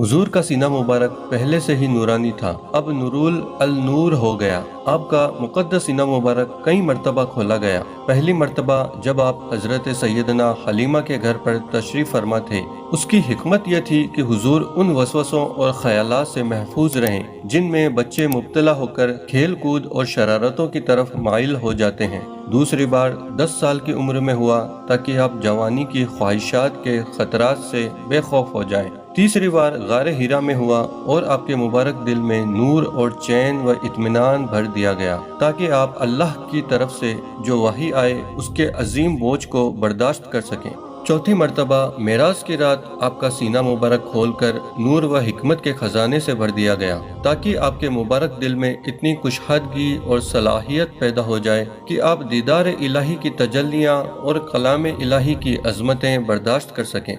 حضور کا سینہ مبارک پہلے سے ہی نورانی تھا، اب نورول النور ہو گیا۔ آپ کا مقدس سینہ مبارک کئی مرتبہ کھولا گیا۔ پہلی مرتبہ جب آپ حضرت سیدنا حلیمہ کے گھر پر تشریف فرما تھے، اس کی حکمت یہ تھی کہ حضور ان وسوسوں اور خیالات سے محفوظ رہیں جن میں بچے مبتلا ہو کر کھیل کود اور شرارتوں کی طرف مائل ہو جاتے ہیں۔ دوسری بار 10 سال کی عمر میں ہوا تاکہ آپ جوانی کی خواہشات کے خطرات سے بے خوف ہو جائیں۔ تیسری بار غار ہیرا میں ہوا اور آپ کے مبارک دل میں نور اور چین و اطمینان بھر دیا گیا تاکہ آپ اللہ کی طرف سے جو وحی آئے اس کے عظیم بوجھ کو برداشت کر سکیں۔ چوتھی مرتبہ معراج کی رات آپ کا سینہ مبارک کھول کر نور و حکمت کے خزانے سے بھر دیا گیا تاکہ آپ کے مبارک دل میں اتنی کشادگی اور صلاحیت پیدا ہو جائے کہ آپ دیدار الہی کی تجلیاں اور کلام الہی کی عظمتیں برداشت کر سکیں۔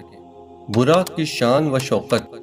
براق کی شان و شوقت۔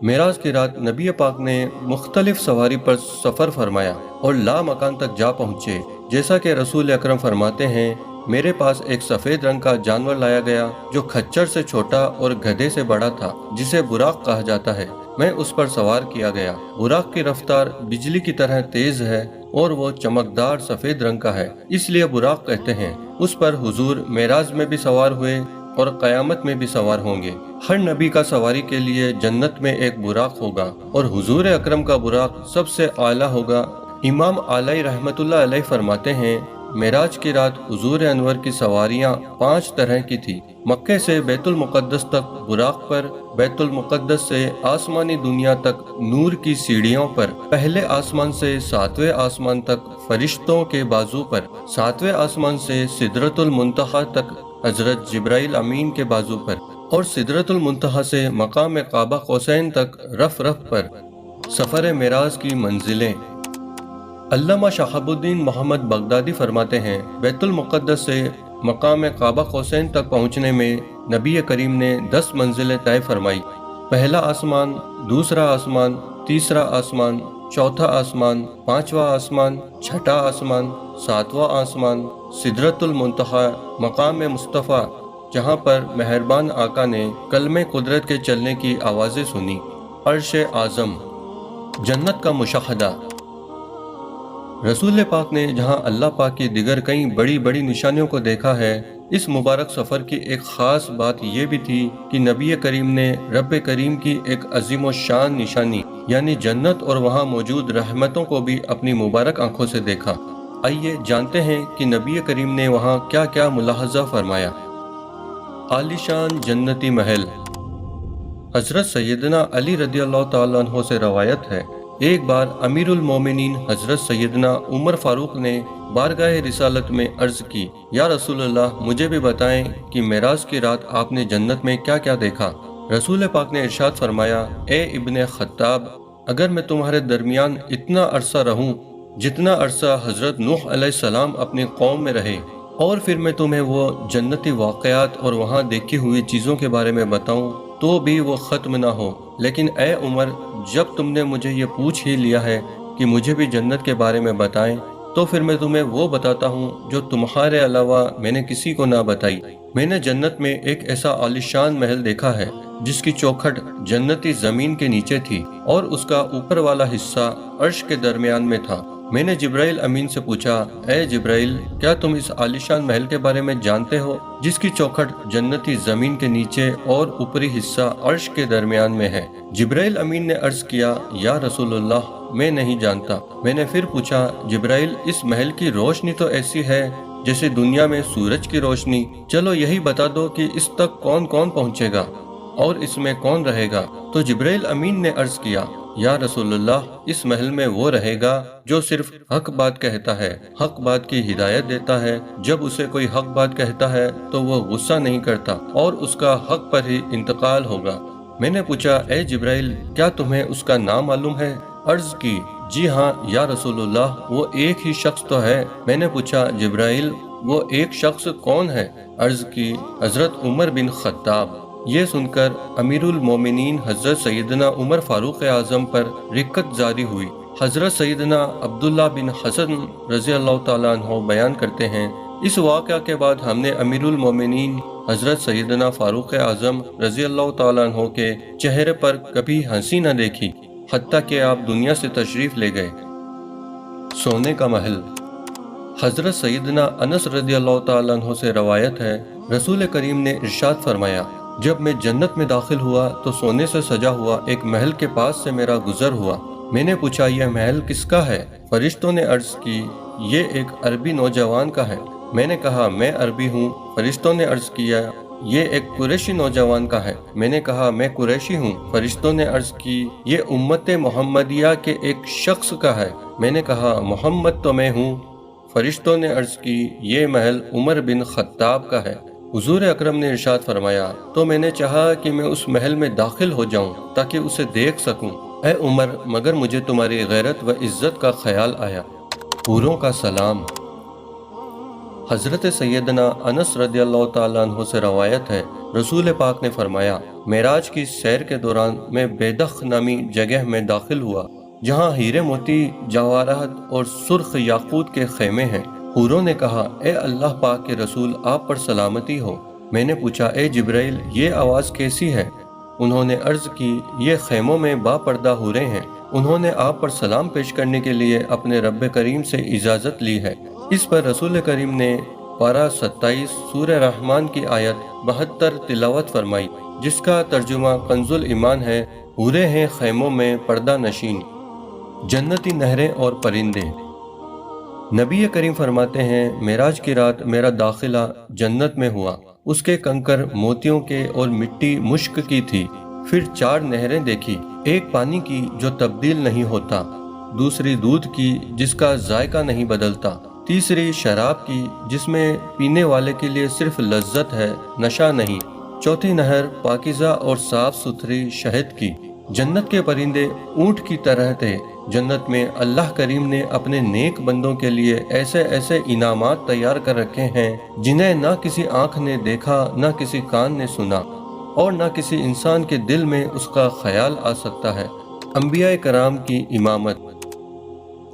معراج کی رات نبی پاک نے مختلف سواری پر سفر فرمایا اور لا مکان تک جا پہنچے، جیسا کہ رسول اکرم فرماتے ہیں، میرے پاس ایک سفید رنگ کا جانور لایا گیا جو کھچر سے چھوٹا اور گدھے سے بڑا تھا، جسے براق کہا جاتا ہے۔ میں اس پر سوار کیا گیا۔ براق کی رفتار بجلی کی طرح تیز ہے اور وہ چمکدار سفید رنگ کا ہے، اس لیے براق کہتے ہیں۔ اس پر حضور معراج میں بھی سوار ہوئے اور قیامت میں بھی سوار ہوں گے۔ ہر نبی کا سواری کے لیے جنت میں ایک براق ہوگا اور حضور اکرم کا براق سب سے اعلیٰ ہوگا۔ امام علیہ رحمت اللہ علیہ فرماتے ہیں، معراج کی رات حضور انور کی سواریاں 5 طرح کی تھی۔ مکے سے بیت المقدس تک براق پر، بیت المقدس سے آسمانی دنیا تک نور کی سیڑھیوں پر، پہلے آسمان سے 7ویں آسمان تک فرشتوں کے بازو پر، 7ویں آسمان سے سدرۃ المنتہا تک حضرت جبرائیل امین کے بازو پر، اور سدرۃ المنتہا سے مقام قاب قوسین تک رف رف پر۔ سفر معراج کی منزلیں۔ علامہ شہاب الدین محمد بغدادی فرماتے ہیں، بیت المقدس سے مقام قاب قوسین تک پہنچنے میں نبی کریم نے 10 منزلیں طے فرمائی۔ پہلا آسمان، دوسرا آسمان، تیسرا آسمان، چوتھا آسمان، 5واں آسمان، چھٹا آسمان، 7واں آسمان، سدرۃ المنتہا، مقام مصطفیٰ جہاں پر مہربان آقا نے کلمہ قدرت کے چلنے کی آوازیں سنی، عرش اعظم، جنت کا مشاہدہ۔ رسول پاک نے جہاں اللہ پاک کی دیگر کئی بڑی بڑی نشانیوں کو دیکھا ہے، اس مبارک سفر کی ایک خاص بات یہ بھی تھی کہ نبی کریم نے رب کریم کی ایک عظیم و شان نشانی یعنی جنت اور وہاں موجود رحمتوں کو بھی اپنی مبارک آنکھوں سے دیکھا۔ آئیے جانتے ہیں کہ نبی کریم نے وہاں کیا کیا ملاحظہ فرمایا۔ عالی شان جنتی محل۔ حضرت سیدنا علی رضی اللہ تعالیٰ عنہ سے روایت ہے، ایک بار امیر المومنین حضرت سیدنا عمر فاروق نے بارگاہ رسالت میں عرض کی، یا رسول اللہ، مجھے بھی بتائیں کہ معراج کی رات آپ نے جنت میں کیا کیا دیکھا؟ رسول پاک نے ارشاد فرمایا، اے ابن خطاب، اگر میں تمہارے درمیان اتنا عرصہ رہوں جتنا عرصہ حضرت نوح علیہ السلام اپنی قوم میں رہے، اور پھر میں تمہیں وہ جنتی واقعات اور وہاں دیکھی ہوئی چیزوں کے بارے میں بتاؤں تو بھی وہ ختم نہ ہو۔ لیکن اے عمر، جب تم نے مجھے یہ پوچھ ہی لیا ہے کہ مجھے بھی جنت کے بارے میں بتائیں، تو پھر میں تمہیں وہ بتاتا ہوں جو تمہارے علاوہ میں نے کسی کو نہ بتائی۔ میں نے جنت میں ایک ایسا عالیشان محل دیکھا ہے جس کی چوکھٹ جنتی زمین کے نیچے تھی اور اس کا اوپر والا حصہ عرش کے درمیان میں تھا۔ میں نے جبرائیل امین سے پوچھا، اے جبرائیل، کیا تم اس عالیشان محل کے بارے میں جانتے ہو جس کی چوکھٹ جنتی زمین کے نیچے اور اوپری حصہ عرش کے درمیان میں ہے؟ جبرائیل امین نے عرض کیا، یا رسول اللہ، میں نہیں جانتا۔ میں نے پھر پوچھا، جبرائیل، اس محل کی روشنی تو ایسی ہے جیسے دنیا میں سورج کی روشنی، چلو یہی بتا دو کہ اس تک کون کون پہنچے گا اور اس میں کون رہے گا؟ تو جبرائیل امین نے عرض کیا، یا رسول اللہ، اس محل میں وہ رہے گا جو صرف حق بات کہتا ہے، حق بات کی ہدایت دیتا ہے۔ جب اسے کوئی حق بات کہتا ہے تو وہ غصہ نہیں کرتا اور اس کا حق پر ہی انتقال ہوگا۔ میں نے پوچھا، اے جبرائیل، کیا تمہیں اس کا نام معلوم ہے؟ عرض کی، جی ہاں یا رسول اللہ، وہ ایک ہی شخص تو ہے۔ میں نے پوچھا، جبرائیل، وہ ایک شخص کون ہے؟ عرض کی، حضرت عمر بن خطاب۔ یہ سن کر امیر المومنین حضرت سیدنا عمر فاروق اعظم پر رقت جاری ہوئی۔ حضرت سیدنا عبداللہ بن حسن رضی اللہ تعالیٰ عنہ بیان کرتے ہیں، اس واقعہ کے بعد ہم نے امیر المومنین حضرت سیدنا فاروق اعظم رضی اللہ تعالیٰ عنہ کے چہرے پر کبھی ہنسی نہ دیکھی، حتیٰ کہ آپ دنیا سے تشریف لے گئے۔ سونے کا محل۔ حضرت سیدنا انس رضی اللہ تعالیٰ عنہ سے روایت ہے، رسول کریم نے ارشاد فرمایا، جب میں جنت میں داخل ہوا تو سونے سے سجا ہوا ایک محل کے پاس سے میرا گزر ہوا۔ میں نے پوچھا، یہ محل کس کا ہے؟ فرشتوں نے عرض کی، یہ ایک عربی نوجوان کا ہے۔ میں نے کہا، میں عربی ہوں۔ فرشتوں نے عرض کیا، یہ ایک قریشی نوجوان کا ہے۔ میں نے کہا، میں قریشی ہوں۔ فرشتوں نے عرض کی، یہ امت محمدیہ کے ایک شخص کا ہے۔ میں نے کہا، محمد تو میں ہوں۔ فرشتوں نے عرض کی، یہ محل عمر بن خطاب کا ہے۔ حضور اکرم نے ارشاد فرمایا، تو میں نے چاہا کہ میں اس محل میں داخل ہو جاؤں تاکہ اسے دیکھ سکوں۔ اے عمر، مگر مجھے تمہاری غیرت و عزت کا خیال آیا۔ حوروں کا سلام۔ حضرت سیدنا انس رضی اللہ تعالیٰ عنہ سے روایت ہے، رسول پاک نے فرمایا، معراج کی سیر کے دوران میں بیدخ نامی جگہ میں داخل ہوا، جہاں ہیرے موتی، جواہرات اور سرخ یاقوت کے خیمے ہیں۔ حوروں نے کہا، اے اللہ پاک کے رسول، آپ پر سلامتی ہو۔ میں نے پوچھا، اے جبرائیل، یہ آواز کیسی ہے؟ انہوں نے عرض کی، یہ خیموں میں با پردہ حوریں ہیں، انہوں نے آپ پر سلام پیش کرنے کے لیے اپنے رب کریم سے اجازت لی ہے۔ اس پر رسول کریم نے پارہ 27 سورہ رحمان کی آیت 72 تلاوت فرمائی، جس کا ترجمہ کنز الایمان ہے، حوریں ہیں خیموں میں پردہ نشین، جنتی نہریں اور پرندے۔ نبی کریم فرماتے ہیں، معراج کی رات میرا داخلہ جنت میں ہوا۔ اس کے کنکر موتیوں کے اور مٹی مشک کی تھی۔ پھر 4 نہریں دیکھی، ایک پانی کی جو تبدیل نہیں ہوتا، دوسری دودھ کی جس کا ذائقہ نہیں بدلتا، تیسری شراب کی جس میں پینے والے کے لیے صرف لذت ہے، نشہ نہیں، چوتھی نہر پاکیزہ اور صاف ستھری شہد کی۔ جنت کے پرندے اونٹ کی طرح تھے۔ جنت میں اللہ کریم نے اپنے نیک بندوں کے لیے ایسے ایسے انعامات تیار کر رکھے ہیں جنہیں نہ کسی آنکھ نے دیکھا، نہ کسی کان نے سنا، اور نہ کسی انسان کے دل میں اس کا خیال آ سکتا ہے۔ انبیاء کرام کی امامت۔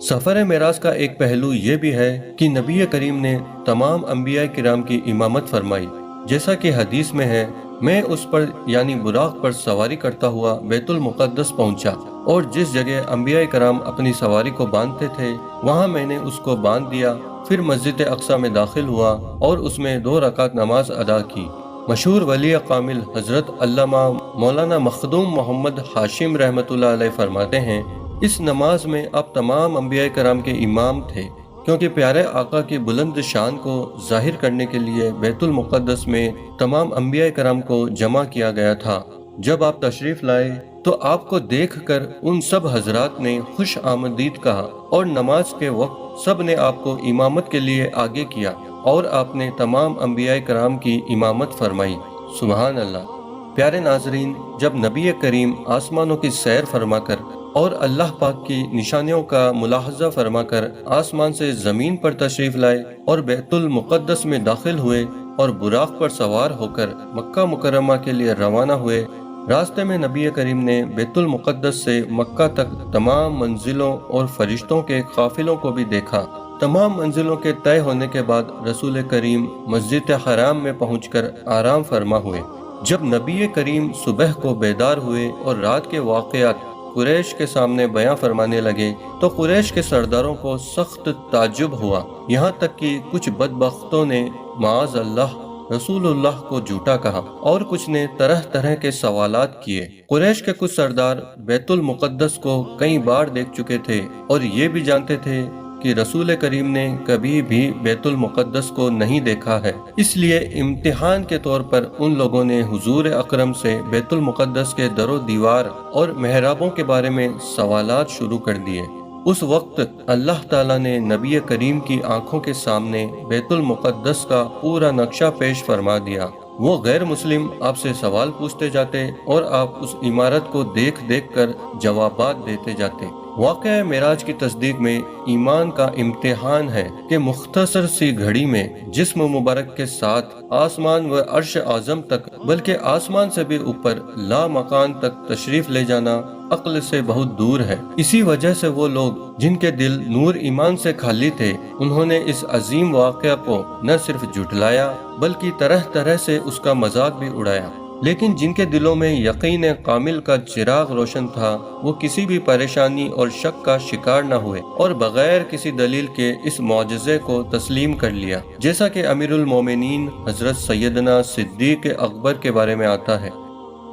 سفر معراج کا ایک پہلو یہ بھی ہے کہ نبی کریم نے تمام انبیاء کرام کی امامت فرمائی، جیسا کہ حدیث میں ہے، میں اس پر یعنی براق پر سواری کرتا ہوا بیت المقدس پہنچا، اور جس جگہ انبیاء کرام اپنی سواری کو باندھتے تھے وہاں میں نے اس کو باندھ دیا۔ پھر مسجد اقصی میں داخل ہوا اور اس میں 2 رکعت نماز ادا کی۔ مشہور ولی کامل حضرت علامہ مولانا مخدوم محمد ہاشم رحمۃ اللہ علیہ فرماتے ہیں، اس نماز میں آپ تمام انبیاء کرام کے امام تھے، کیونکہ پیارے آقا کی بلند شان کو ظاہر کرنے کے لیے بیت المقدس میں تمام انبیاء کرام کو جمع کیا گیا تھا۔ جب آپ تشریف لائے تو آپ کو دیکھ کر ان سب حضرات نے خوش آمدید کہا، اور نماز کے وقت سب نے آپ کو امامت کے لیے آگے کیا، اور آپ نے تمام انبیاء کرام کی امامت فرمائی۔ سبحان اللہ۔ پیارے ناظرین، جب نبی کریم آسمانوں کی سیر فرما کر اور اللہ پاک کی نشانیوں کا ملاحظہ فرما کر آسمان سے زمین پر تشریف لائے اور بیت المقدس میں داخل ہوئے اور براق پر سوار ہو کر مکہ مکرمہ کے لیے روانہ ہوئے، راستے میں نبی کریم نے بیت المقدس سے مکہ تک تمام منزلوں اور فرشتوں کے قافلوں کو بھی دیکھا۔ تمام منزلوں کے طے ہونے کے بعد رسول کریم مسجد حرام میں پہنچ کر آرام فرما ہوئے۔ جب نبی کریم صبح کو بیدار ہوئے اور رات کے واقعات قریش کے سامنے بیان فرمانے لگے تو قریش کے سرداروں کو سخت تعجب ہوا، یہاں تک کہ کچھ بدبختوں نے معاذ اللہ رسول اللہ کو جھوٹا کہا، اور کچھ نے طرح طرح کے سوالات کیے۔ قریش کے کچھ سردار بیت المقدس کو کئی بار دیکھ چکے تھے اور یہ بھی جانتے تھے کہ رسول کریم نے کبھی بھی بیت المقدس کو نہیں دیکھا ہے، اس لیے امتحان کے طور پر ان لوگوں نے حضور اکرم سے بیت المقدس کے در و دیوار اور محرابوں کے بارے میں سوالات شروع کر دیے۔ اس وقت اللہ تعالیٰ نے نبی کریم کی آنکھوں کے سامنے بیت المقدس کا پورا نقشہ پیش فرما دیا۔ وہ غیر مسلم آپ سے سوال پوچھتے جاتے اور آپ اس عمارت کو دیکھ دیکھ کر جوابات دیتے جاتے۔ واقعہ معراج کی تصدیق میں ایمان کا امتحان ہے کہ مختصر سی گھڑی میں جسم مبارک کے ساتھ آسمان و عرش اعظم تک، بلکہ آسمان سے بھی اوپر لا مکان تک تشریف لے جانا عقل سے بہت دور ہے۔ اسی وجہ سے وہ لوگ جن کے دل نور ایمان سے خالی تھے، انہوں نے اس عظیم واقعہ کو نہ صرف جھٹلایا بلکہ طرح طرح سے اس کا مذاق بھی اڑایا۔ لیکن جن کے دلوں میں یقین کامل کا چراغ روشن تھا، وہ کسی بھی پریشانی اور شک کا شکار نہ ہوئے اور بغیر کسی دلیل کے اس معجزے کو تسلیم کر لیا، جیسا کہ امیر المومنین حضرت سیدنا صدیق اکبر کے بارے میں آتا ہے۔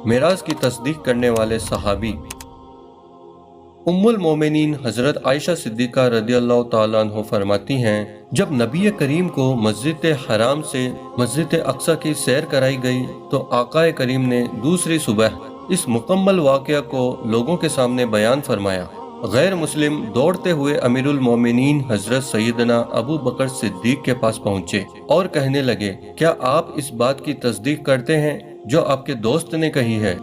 معراج کی تصدیق کرنے والے صحابی۔ ام المومنین حضرت عائشہ صدیقہ رضی اللہ تعالیٰ عنہ فرماتی ہیں، جب نبی کریم کو مسجد حرام سے مسجد اقصی کی سیر کرائی گئی تو آقا کریم نے دوسری صبح اس مکمل واقعہ کو لوگوں کے سامنے بیان فرمایا۔ غیر مسلم دوڑتے ہوئے امیر المومنین حضرت سیدنا ابو بکر صدیق کے پاس پہنچے اور کہنے لگے، کیا آپ اس بات کی تصدیق کرتے ہیں جو آپ کے دوست نے کہی ہے؟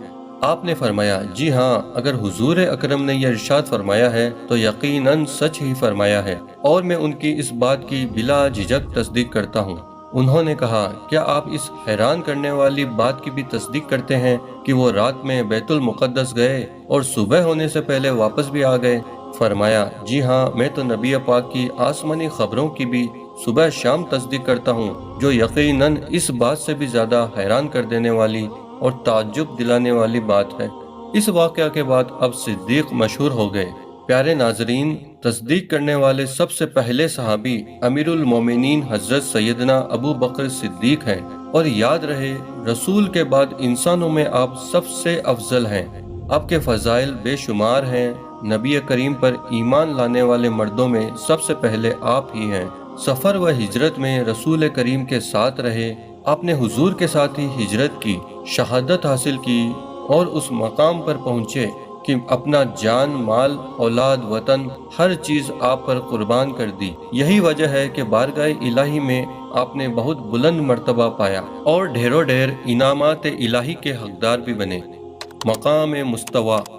آپ نے فرمایا، جی ہاں، اگر حضور اکرم نے یہ ارشاد فرمایا ہے تو یقیناً سچ ہی فرمایا ہے، اور میں ان کی اس بات کی بلا جھجک تصدیق کرتا ہوں۔ انہوں نے کہا، کیا آپ اس حیران کرنے والی بات کی بھی تصدیق کرتے ہیں کہ وہ رات میں بیت المقدس گئے اور صبح ہونے سے پہلے واپس بھی آ گئے؟ فرمایا، جی ہاں، میں تو نبی پاک کی آسمانی خبروں کی بھی صبح شام تصدیق کرتا ہوں، جو یقیناً اس بات سے بھی زیادہ حیران کر دینے والی اور تعجب دلانے والی بات ہے۔ اس واقعہ کے بعد اب صدیق مشہور ہو گئے۔ پیارے ناظرین، تصدیق کرنے والے سب سے پہلے صحابی امیر المومنین حضرت سیدنا ابو بکر صدیق ہیں، اور یاد رہے، رسول کے بعد انسانوں میں آپ سب سے افضل ہیں۔ آپ کے فضائل بے شمار ہیں۔ نبی کریم پر ایمان لانے والے مردوں میں سب سے پہلے آپ ہی ہیں۔ سفر و ہجرت میں رسول کریم کے ساتھ رہے، آپ نے حضور کے ساتھ ہی ہجرت کی، شہادت حاصل کی اور اس مقام پر پہنچے کہ اپنا جان، مال، اولاد، وطن، ہر چیز آپ پر قربان کر دی۔ یہی وجہ ہے کہ بارگاہ الہی میں آپ نے بہت بلند مرتبہ پایا اور ڈھیروں ڈھیر انعامات الہی کے حقدار بھی بنے۔ مقام مستوی۔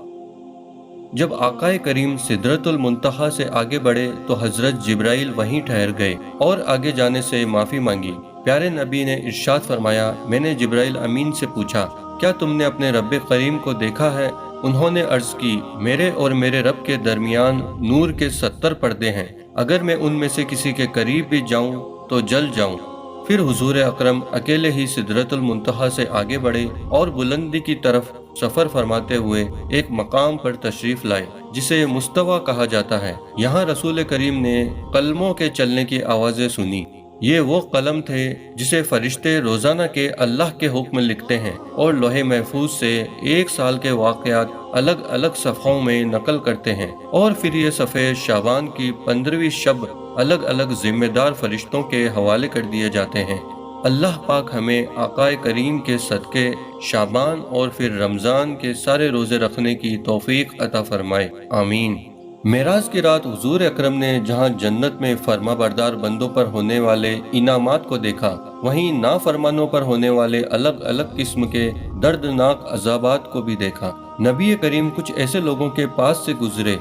جب آقا کریم سدرۃ المنتہا سے آگے بڑھے تو حضرت جبرائیل وہیں ٹھہر گئے اور آگے جانے سے معافی مانگی۔ پیارے نبی نے ارشاد فرمایا، میں نے جبرائیل امین سے پوچھا، کیا تم نے اپنے رب کریم کو دیکھا ہے؟ انہوں نے عرض کی، میرے اور میرے رب کے درمیان نور کے 70 پردے ہیں، اگر میں ان میں سے کسی کے قریب بھی جاؤں تو جل جاؤں۔ پھر حضور اکرم اکیلے ہی سدرۃ المنتہا سے آگے بڑھے اور بلندی کی طرف سفر فرماتے ہوئے ایک مقام پر تشریف لائے جسے مستوی کہا جاتا ہے۔ یہاں رسول کریم نے قلموں کے چلنے کی آوازیں سنی۔ یہ وہ قلم تھے جسے فرشتے روزانہ کے اللہ کے حکم لکھتے ہیں اور لوح محفوظ سے 1 سال کے واقعات الگ الگ صفحوں میں نقل کرتے ہیں، اور پھر یہ صفحے شعبان کی 15ویں شب الگ الگ ذمہ دار فرشتوں کے حوالے کر دیے جاتے ہیں۔ اللہ پاک ہمیں آقا کریم کے صدقے شعبان اور پھر رمضان کے سارے روزے رکھنے کی توفیق عطا فرمائے، آمین۔ معراج کی رات حضور اکرم نے جہاں جنت میں فرما بردار بندوں پر ہونے والے انعامات کو دیکھا، وہیں نافرمانوں پر ہونے والے الگ الگ قسم کے دردناک عذابات کو بھی دیکھا۔ نبی کریم کچھ ایسے لوگوں کے پاس سے گزرے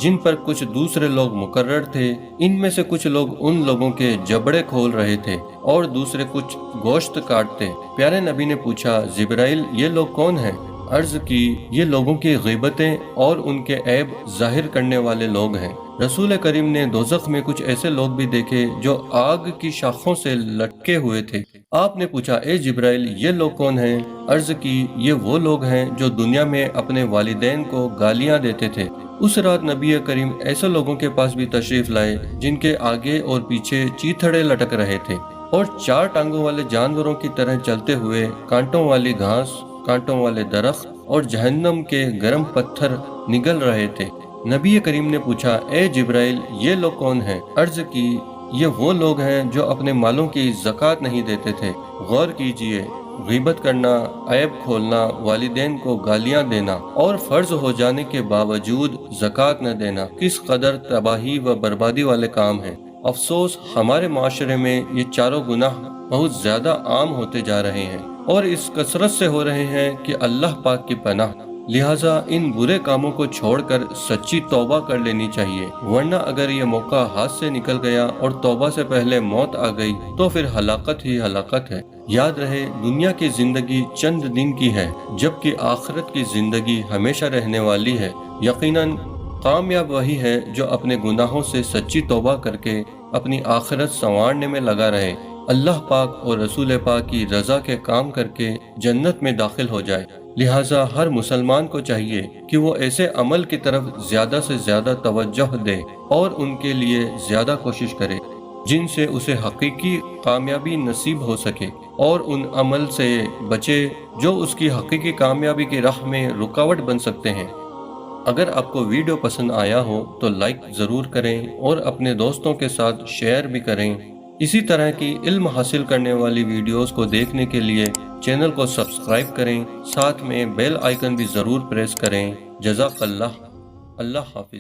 جن پر کچھ دوسرے لوگ مقرر تھے۔ ان میں سے کچھ لوگ ان لوگوں کے جبڑے کھول رہے تھے اور دوسرے کچھ گوشت کاٹتے۔ پیارے نبی نے پوچھا، جبرائیل، یہ لوگ کون ہیں؟ عرض کی، یہ لوگوں کی غیبتیں اور ان کے عیب ظاہر کرنے والے لوگ ہیں۔ رسول کریم نے دوزخ میں کچھ ایسے لوگ بھی دیکھے جو آگ کی شاخوں سے لٹکے ہوئے تھے۔ آپ نے پوچھا، اے جبرائیل، یہ لوگ کون ہیں؟ عرض کی، یہ وہ لوگ ہیں جو دنیا میں اپنے والدین کو گالیاں دیتے تھے۔ اس رات نبی کریم ایسے لوگوں کے پاس بھی تشریف لائے جن کے آگے اور پیچھے چیتھڑے لٹک رہے تھے اور 4 ٹانگوں والے جانوروں کی طرح چلتے ہوئے کانٹوں والی گھاس، کانٹوں والے درخت اور جہنم کے گرم پتھر نگل رہے تھے۔ نبی کریم نے پوچھا، اے جبرائیل، یہ لوگ کون ہیں؟ عرض کی، یہ وہ لوگ ہیں جو اپنے مالوں کی زکوٰۃ نہیں دیتے تھے۔ غور کیجئے، غیبت کرنا، عیب کھولنا، والدین کو گالیاں دینا اور فرض ہو جانے کے باوجود زکوٰۃ نہ دینا کس قدر تباہی و بربادی والے کام ہیں۔ افسوس، ہمارے معاشرے میں یہ چاروں گناہ بہت زیادہ عام ہوتے جا رہے ہیں اور اس کثرت سے ہو رہے ہیں کہ اللہ پاک کی پناہ۔ لہٰذا ان برے کاموں کو چھوڑ کر سچی توبہ کر لینی چاہیے، ورنہ اگر یہ موقع ہاتھ سے نکل گیا اور توبہ سے پہلے موت آ گئی تو پھر ہلاکت ہی ہلاکت ہے۔ یاد رہے، دنیا کی زندگی چند دن کی ہے، جبکہ آخرت کی زندگی ہمیشہ رہنے والی ہے۔ یقیناً کامیاب وہی ہے جو اپنے گناہوں سے سچی توبہ کر کے اپنی آخرت سنوارنے میں لگا رہے، اللہ پاک اور رسول پاک کی رضا کے کام کر کے جنت میں داخل ہو جائے۔ لہٰذا ہر مسلمان کو چاہیے کہ وہ ایسے عمل کی طرف زیادہ سے زیادہ توجہ دے اور ان کے لیے زیادہ کوشش کرے جن سے اسے حقیقی کامیابی نصیب ہو سکے، اور ان عمل سے بچے جو اس کی حقیقی کامیابی کی راہ میں رکاوٹ بن سکتے ہیں۔ اگر آپ کو ویڈیو پسند آیا ہو تو لائک ضرور کریں اور اپنے دوستوں کے ساتھ شیئر بھی کریں۔ اسی طرح کی علم حاصل کرنے والی ویڈیوز کو دیکھنے کے لیے چینل کو سبسکرائب کریں، ساتھ میں بیل آئیکن بھی ضرور پریس کریں۔ جزاک اللہ۔ اللہ حافظ۔